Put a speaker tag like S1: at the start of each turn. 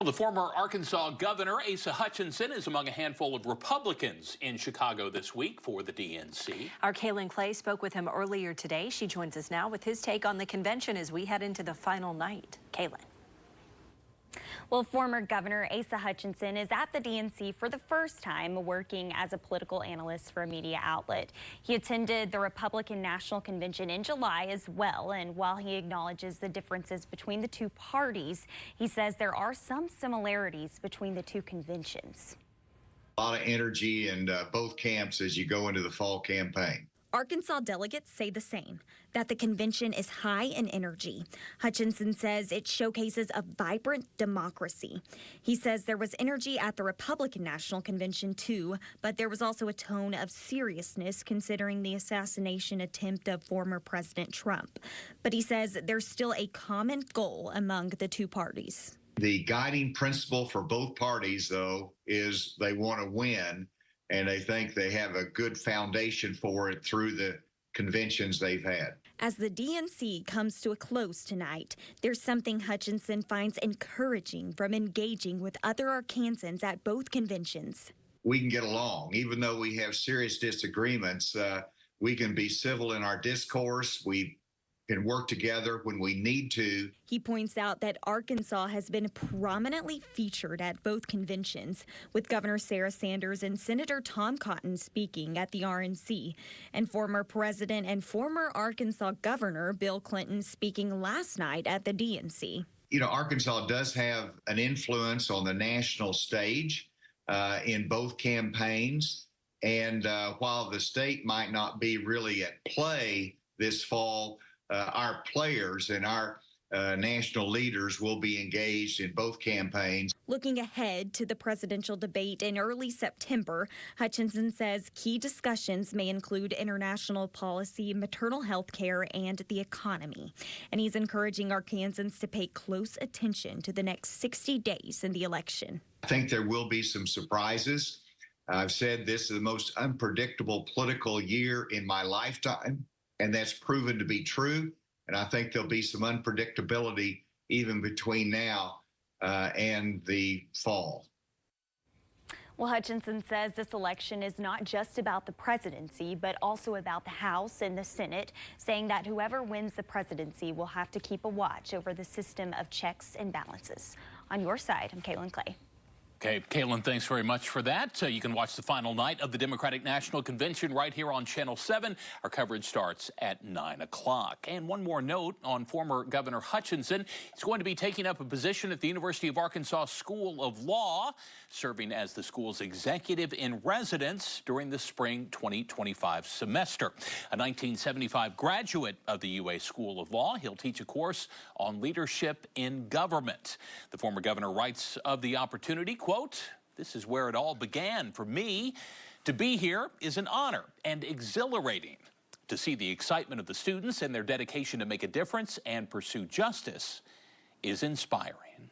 S1: The former Arkansas Governor Asa Hutchinson is among a handful of Republicans in Chicago this week for the DNC.
S2: Our Kaylin Clay spoke with him earlier today. She joins us now with his take on the convention as we head into the final night. Kaylin.
S3: Well, former Governor Asa Hutchinson is at the DNC for the first time working as a political analyst for a media outlet. He attended the Republican National Convention in July as well, and while he acknowledges the differences between the two parties, he says there are some similarities between the two conventions.
S4: A lot of energy in both camps as you go into the fall campaign.
S5: Arkansas delegates say the same, that the convention is high in energy. Hutchinson says it showcases a vibrant democracy. He says there was energy at the Republican National Convention too, but there was also a tone of seriousness considering the assassination attempt of former President Trump. But he says there's still a common goal among the two parties.
S4: The guiding principle for both parties, though, is they want to win. And they think they have a good foundation for it through the conventions they've had.
S5: As the DNC comes to a close tonight, there's something Hutchinson finds encouraging from engaging with other Arkansans at both conventions.
S4: We can get along. Even though we have serious disagreements, we can be civil in our discourse. We can work together when we need to.
S5: He points out that Arkansas has been prominently featured at both conventions, with Governor Sarah Sanders and Senator Tom Cotton speaking at the RNC, and former President and former Arkansas Governor Bill Clinton speaking last night at the DNC.
S4: You know, Arkansas does have an influence on the national stage in both campaigns, and while the state might not be really at play this fall, our players and our national leaders will be engaged in both campaigns.
S5: Looking ahead to the presidential debate in early September, Hutchinson says key discussions may include international policy, maternal health care, and the economy. And he's encouraging Arkansans to pay close attention to the next 60 days in the election.
S4: I think there will be some surprises. I've said this is the most unpredictable political year in my lifetime, and that's proven to be true. And I think there'll be some unpredictability even between now and the fall.
S3: Well, Hutchinson says this election is not just about the presidency, but also about the House and the Senate, saying that whoever wins the presidency will have to keep a watch over the system of checks and balances. On your side, I'm Kaylin Clay.
S1: Okay, Kaylin, thanks very much for that. You can watch the final night of the Democratic National Convention right here on Channel 7. Our coverage starts at 9 o'clock. And one more note on former Governor Hutchinson. He's going to be taking up a position at the University of Arkansas School of Law, serving as the school's executive in residence during the spring 2025 semester. A 1975 graduate of the UA School of Law, he'll teach a course on leadership in government. The former governor writes of the opportunity, quote, "This is where it all began for me. To be here is an honor and exhilarating. To see the excitement of the students and their dedication to make a difference and pursue justice is inspiring."